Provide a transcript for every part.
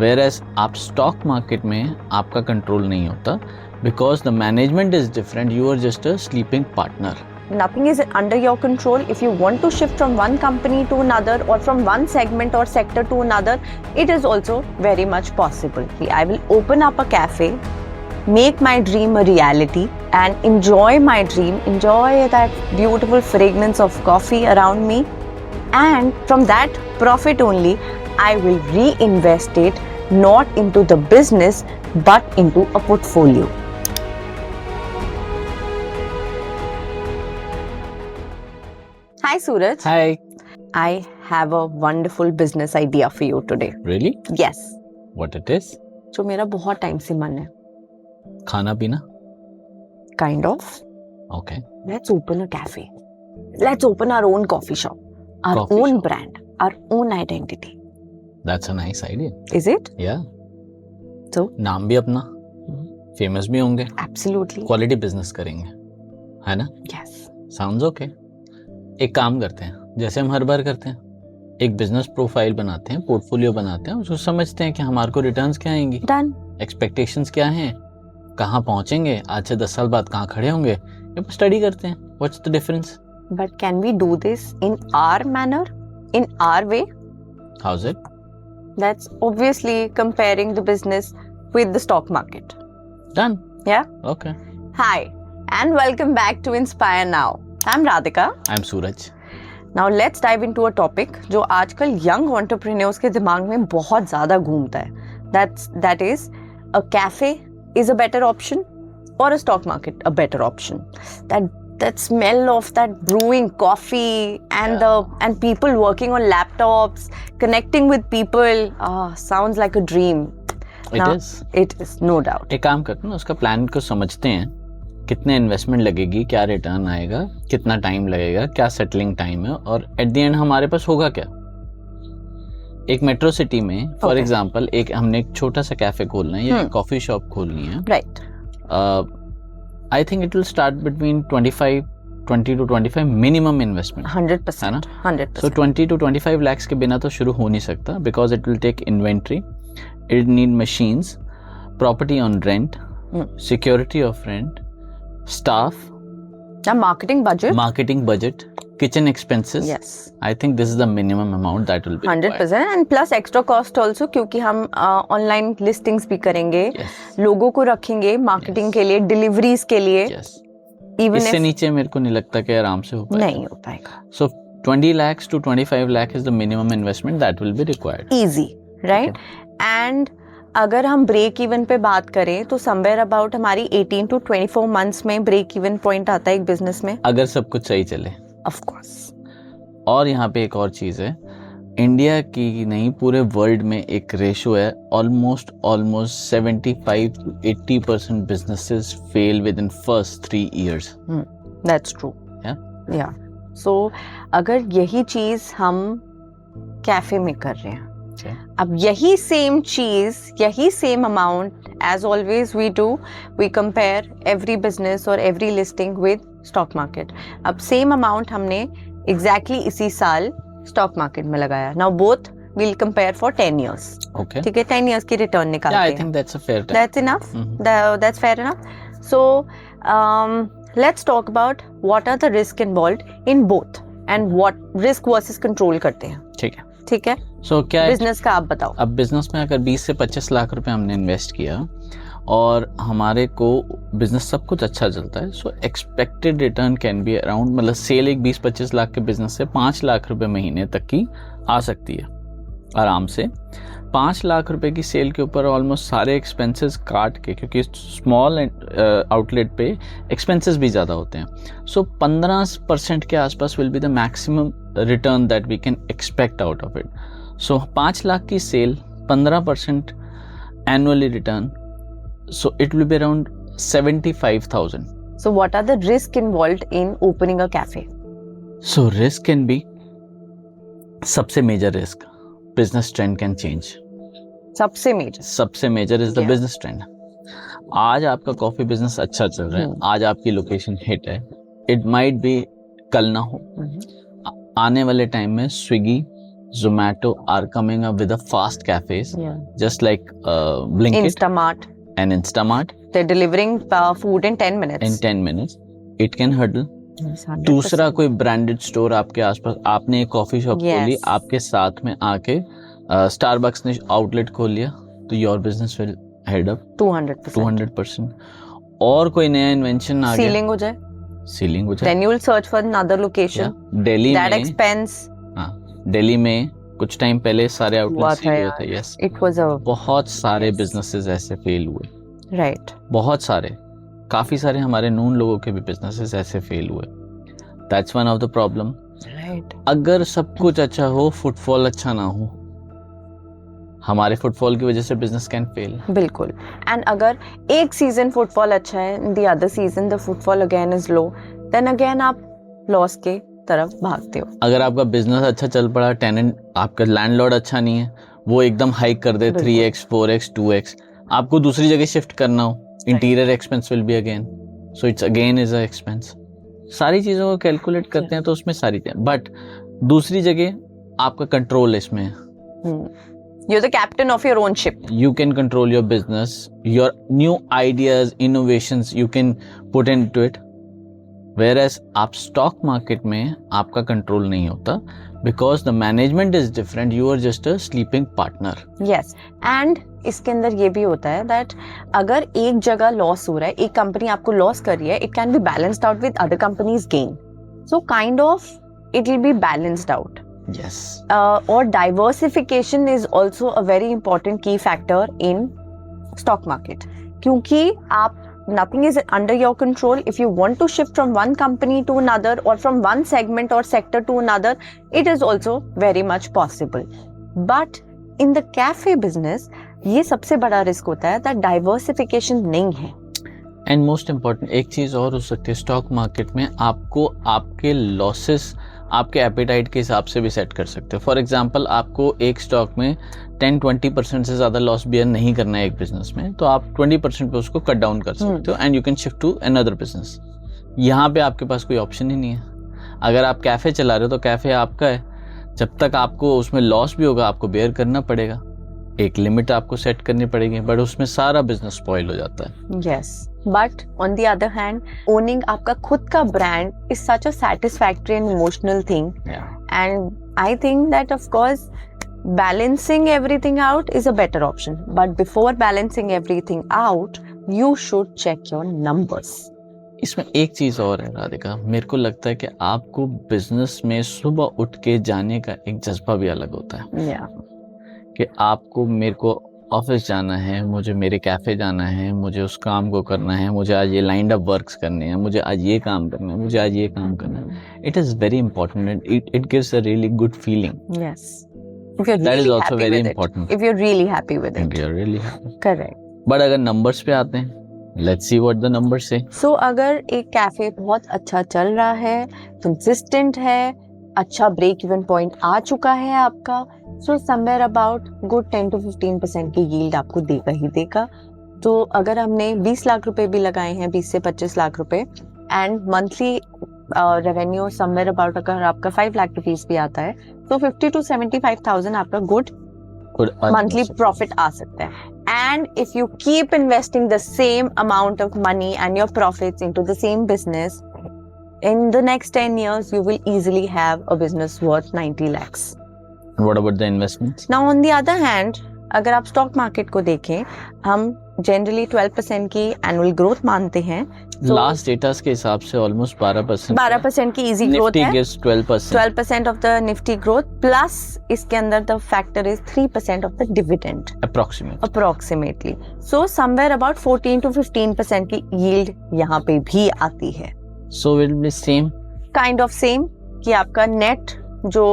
Whereas आप stock market में आपका कंट्रोल नहीं होता, because the management is different, you are just a sleeping partner. Nothing is under your control. If you want to shift from one company to another or from one segment or sector to another, it is also very much possible. I will open up a cafe, make my dream a reality and enjoy my dream, enjoy that beautiful fragrance of coffee around me, and from that profit only I will reinvest it not into the business but into a portfolio. Hi Suraj. Hi. I have a wonderful business idea for you today. Really? Yes. What it is? जो मेरा बहुत time से मन है. खाना पीना? Kind of. Okay. Let's open a cafe. Let's open our own coffee shop. Our Coffee own shop. brand. Our own identity. That's a nice idea. Is it? Yeah. So? नाम भी अपना, फेमस भी होंगे, Absolutely. क्वालिटी बिजनेस करेंगे, है ना? Yes. Sounds okay. एक काम करते हैं, जैसे हम हर बार करते हैं, एक बिजनेस प्रोफाइल बनाते हैं, पोर्टफोलियो बनाते हैं, उसको समझते हैं कि हमारे को रिटर्न्स क्या आएंगी, Done. एक्सपेक्टेशंस क्या हैं, कहाँ पहुंचेंगे, आज से 10 साल बाद कहाँ खड़े होंगे, ये स्टडी करते हैं। What's the difference? But can we do this in our manner? In our way? How is it? That's obviously comparing the business with the stock market. Done. Yeah? Okay. Hi and welcome back to Inspire Now. I'm Radhika. I am Suraj. Now let's dive into a topic जो आजकल young entrepreneurs के दिमाग में बहुत ज़्यादा घूमता है. That is, a cafe is a better option or a stock market a better option. That smell of that brewing coffee and people working on laptops, connecting with people, sounds like a dream. It is, no doubt. एक काम करते हैं ना, उसका plan को समझते हैं, कितने इन्वेस्टमेंट लगेगी, क्या रिटर्न आएगा, कितना टाइम लगेगा, क्या सेटलिंग टाइम है, और एट द एंड हमारे पास होगा क्या। एक मेट्रो सिटी में फॉर एग्जांपल हमने एक छोटा सा कैफे खोलना है या कॉफी शॉप खोलनी है, right. I think it will start between 20 to 25 minimum investment. 100%, है ना? 100%. सो 20 to 25 lakhs के बिना तो शुरू हो नहीं सकता, because it will take inventory, it need machines, property on rent, security of rent, staff, marketing budget, kitchen expenses. Yes. I think this is the minimum amount that will be 100% and plus extra cost also, क्योंकि हम online listings भी करेंगे, yes. लोगों को रखेंगे marketing के लिए, deliveries के लिए, yes. even इससे नीचे मेरे को नहीं लगता कि आराम से हो पाएगा। नहीं हो पाएगा। So 20 lakhs to 25 lakh is the minimum investment that will be required. Easy, right? And अगर हम ब्रेक इवन पे बात करें तो समवेयर अबाउट हमारी 18 to 24 मंथ्स में ब्रेक इवन पॉइंट आता है एक बिजनेस में, अगर सब कुछ सही चले, ऑफ कोर्स। और यहाँ पे एक और चीज है, इंडिया की नहीं पूरे वर्ल्ड में एक रेशो है, almost 75 to 80% businesses fail with in first 3 years. That's true. या सो अगर यही चीज हम कैफे में कर रहे हैं, अब यही सेम चीज, यही same amount, as always we do, we compare every business और every listing with stock market. अब सेम अमाउंट हमने एग्जैक्टली इसी साल स्टॉक मार्केट में लगाया। Now both we'll compare for 10 years. Okay. ठीक है, 10 years की रिटर्न निकालते हैं। Yeah, I think that's a fair time. That's enough. That's fair enough. So let's talk about what are the risk involved in both and what risk versus control करते हैं। ठीक है। ठीक है। So क्या बिजनेस का आप बताओ। अब बिजनेस में अगर 20 से 25 लाख रुपए हमने इन्वेस्ट किया और हमारे को बिजनेस सब कुछ अच्छा चलता है, सो expected return can be around, मतलब सेल एक 20-25 लाख के बिजनेस से 5 लाख रुपए महीने तक की आ सकती है आराम से। 5 लाख रुपए की सेल के ऊपर ऑलमोस्ट सारे एक्सपेंसेस काट के, क्योंकि स्मॉल आउटलेट पे एक्सपेंसेस भी ज़्यादा होते हैं, सो 15% के आसपास will be the maximum return that we can expect out of it. So 5 lakh की sale, 15% annually return, so it will be around 75,000. So what are the risk involved in opening a cafe? So risk can be, सबसे major risk, business trend can change. सबसे major is the business trend. आज आपका coffee business अच्छा चल रहा है, आज आपकी लोकेशन हिट है, इट माइट बी कल ना हो, आने वाले टाइम में Swiggy Zomato are coming up with a fast cafes, Yeah. just like Blinkit Instamart. and Instamart. They're delivering food in 10 minutes. In 10 minutes, it can hurdle. Yes, 100%. दूसरा कोई branded store आपके आसपास, आपने एक कॉफी शॉप खोली, Yes. आपके साथ में आके स्टारबक्स ने आउटलेट खोल लिया, तो your business will head up 200%. 200%. और कोई नया इन्वेंशन आ गया, Ceiling हो जाए. सीलिंग हो जाए. Then you will search for another location. Delhi That में, expense. हाँ, दिल्ली में कुछ टाइम पहले सारे हुआ आउटलेट्स था हुए यार. थे. यस, It was a बहुत सारे Yes. बिजनेसेस ऐसे फेल हुए, right. बहुत सारे, काफी सारे हमारे नून लोगों के भी बिजनेसेस ऐसे फेल हुए. That's one of the problem. Right. अगर सब कुछ अच्छा हो, फुटफॉल अच्छा ना हो, हमारे फुटफॉल की वजह से बिजनेस कैन फेल. बिल्कुल. एंड अगर एक सीजन फुटफॉल अच्छा है, the other season the footfall again is low, then again आप लॉस के तरफ भागते हो. अगर आपका बिजनेस अच्छा चल पड़ा, टेनेंट आपका लैंडलॉर्ड अच्छा नहीं है, वो एकदम हाइक कर दे बिल्कुल. 3x 4x 2x, आपको दूसरी जगह शिफ्ट करना हो, interior expense will be again, so it's again is a expense. सारी चीजों को कैलकुलेट करते हैं तो उसमें सारी चीजें, बट दूसरी जगह आपका कंट्रोल इसमें है. You're the captain of your own ship. You can control your business, your new ideas, innovations you can put into it. Whereas आप stock market में आपका कंट्रोल नहीं होता, because the management is different, you are just a sleeping partner. Yes. And इसके अंदर ये भी होता है that अगर एक जगह लॉस हो रहा है, एक कंपनी आपको लॉस कर रही है, it can be balanced out with other companies' gain. So kind of it will be balanced out. Yes. Or diversification is also a very important key factor in stock market. क्योंकि आप nothing is under your control. If you want to shift from one company to another or from one segment or sector to another, it is also very much possible. But in the cafe business, ये सबसे बड़ा risk होता है that diversification नहीं है. And most important एक चीज़ और हो सकती है स्टॉक मार्केट में, आपको आपके लॉसेस आपके एपेटाइट के हिसाब से भी सेट कर सकते हो. फॉर एग्जांपल, आपको एक स्टॉक में 10-20% से ज़्यादा लॉस बियर नहीं करना है एक बिजनेस में, तो आप 20% पे उसको कट डाउन कर सकते हो and you can shift to another business. यहाँ पे आपके पास कोई ऑप्शन ही नहीं है. अगर आप कैफ़े चला रहे हो तो कैफ़े आपका है, जब तक आपको उसमें लॉस भी होगा आपको बेयर करना पड़ेगा, एक लिमिट आपको सेट करनी पड़ेगी, बट उसमें सारा बिजनेस स्पॉइल हो जाता है. Yes. But on the other hand, owning आपका खुद का brand is such a satisfactory and emotional thing. Yeah. And I think that of course balancing everything out is a better option. But before balancing everything out, you should check your numbers. इसमें एक चीज़ और है राधिका, मेरे को लगता है कि आपको बिजनेस में सुबह उठ के जाने का एक जज्बा भी अलग होता है. Yeah. कि आपको, मेरे को ऑफिस जाना है, मुझे मेरे कैफ़े जाना है, मुझे उस काम को करना है, मुझे आज ये लाइंड अप वर्क्स करने हैं, मुझे आज ये काम करना है, मुझे आज ये काम करना है. It is very important and it gives a really good feeling. Yes. If you're That is really also happy very with important. it. If you're really happy with and it. You are really happy. Correct. But अगर numbers पे आते हैं, let's see what the numbers से. So अगर एक cafe बहुत अच्छा चल रहा है, कंसिस्टेंट है, अच्छा ब्रेक इवन पॉइंट आ चुका है आपका, so somewhere about good 10 to 15% की यील्ड आपको देगा ही देगा. तो अगर हमने 20 लाख रुपए भी लगाए हैं, 20 से 25 लाख रुपए, and monthly revenue somewhere about अगर आपका 5 लाख रुपीस भी आता है, तो 50 to 75,000 आपका गुड monthly profit आ सकता है. And if you keep investing the same amount of money and your profits into the same business, in the next 10 years, you will easily have a business worth 90 lakhs. What about the investments? Now, on the other hand, अगर आप stock market को देखें, हम generally 12% की annual growth मानते हैं. Last datas के हिसाब से ऑलमोस्ट 12%. 12% की इजी ग्रोथ है. 12%. 12% of the Nifty growth plus इसके अंदर the factor is 3% of the dividend approximately. So somewhere about 14 to 15% की यील्ड यहाँ पे भी आती है. So will be same. Kind of same कि आपका नेट जो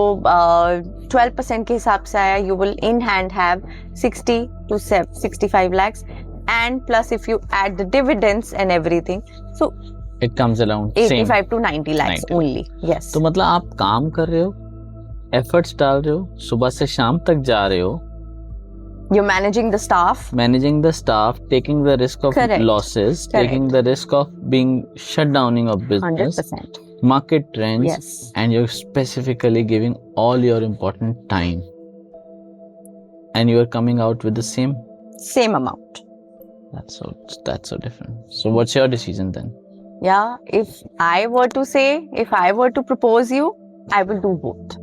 12% के हिसाब से आया, you will in hand have 60 to 65 lakhs, and plus if you add the dividends and everything, so It comes around 85 same. to 90 lakhs 90. only. Yes. तो मतलब आप काम कर रहे हो, एफर्ट्स डाल रहे हो, सुबह से शाम तक जा रहे हो, You're managing the staff. managing the staff, taking the risk of Correct. losses, Correct. taking the risk of being shut downing of business. 100%. market trends, Yes. and you're specifically giving all your important time, and you are coming out with the same. Same amount. That's so different. So what's your decision then? Yeah, if I were to propose you, I will do both.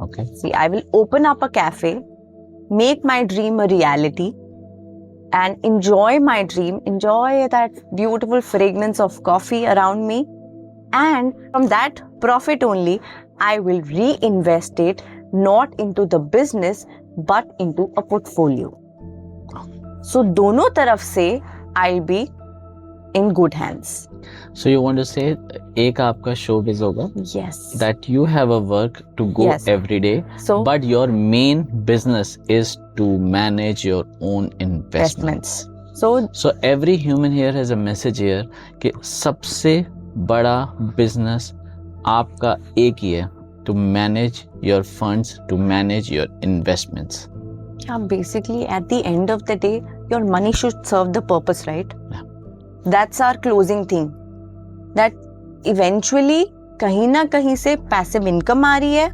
Okay. See, I will open up a cafe, make my dream a reality, and enjoy my dream, enjoy that beautiful fragrance of coffee around me. And from that profit only, I will reinvest it not into the business but into a portfolio. So दोनों तरफ से I'll be in good hands. So you want to say एक आपका showbiz होगा, Yes. that you have a work to go Yes. every day, So but your main business is to manage your own investments. So every human here has a message here कि सबसे बड़ा business आपका एक ही है, to manage your funds, to manage your investments. yeah, basically at the end of the day, your money should serve the purpose, right? Yeah. That's our closing thing. That eventually कहीं ना कहीं से passive income आ रही है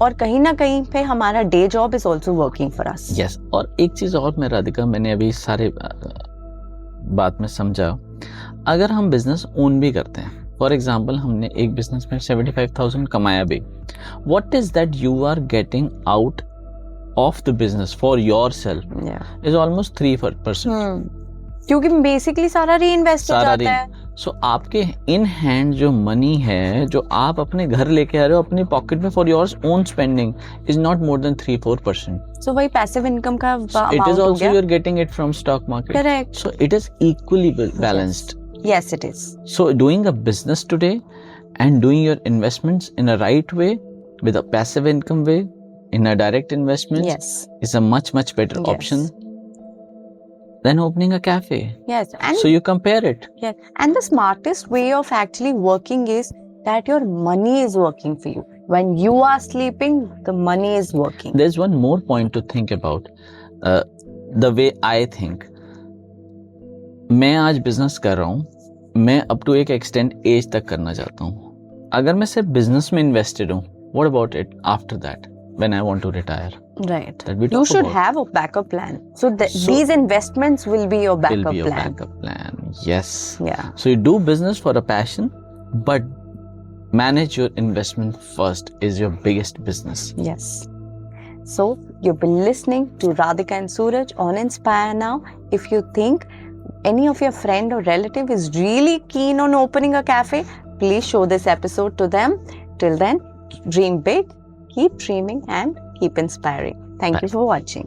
और कहीं ना कहीं पे हमारा day job is also working for us. Yes. और एक चीज और मैं राधिका, मैंने अभी सारे बात में समझा, अगर हम बिजनेस ओन भी करते हैं, फॉर एग्जाम्पल हमने एक बिजनेस में 75,000 कमाया भी, what is that you are getting out of the business for your self is almost 3%. क्योंकि बेसिकली सारा रीइन्वेस्ट हो जाता है. सो आपके इन हैंड जो मनी है, जो आप अपने घर लेके आ रहे हो अपनी पॉकेट में for your own spending, is not more than 3-4%. So वही पैसिव इनकम का इट अमाउंट इज हो ऑल्सो गया. You are getting it from stock market. Correct. So it is equally balanced. Yes, it is. So doing a business today and doing your investments in a right way, with a passive income way, in a direct investment, Yes. is a much better Yes. option than opening a cafe. Yes, and So you compare it. yes, and the smartest way of actually working is that your money is working for you. When you are sleeping, the money is working. There's one more point to think about. The way I think. मैं आज business कर रहा हूँ, मैं up to एक extent as तक करना चाहता हूँ. अगर मैं सिर्फ बिजनेस में इन्वेस्टेड हूँ, what about it after that when I want to retire? Right. That we You talk should about. have a backup plan. So, So- these investments will be your Will backup be your plan. backup plan. Yes. Yeah. So you do business for a passion, but manage your investment first is your biggest business. Yes. So, you've been listening to Radhika and Suraj on Inspire Now. If you think any of your friend or relative is really keen on opening a cafe, please show this episode to them. Till then, dream big, keep dreaming, and keep inspiring. Thank you for watching.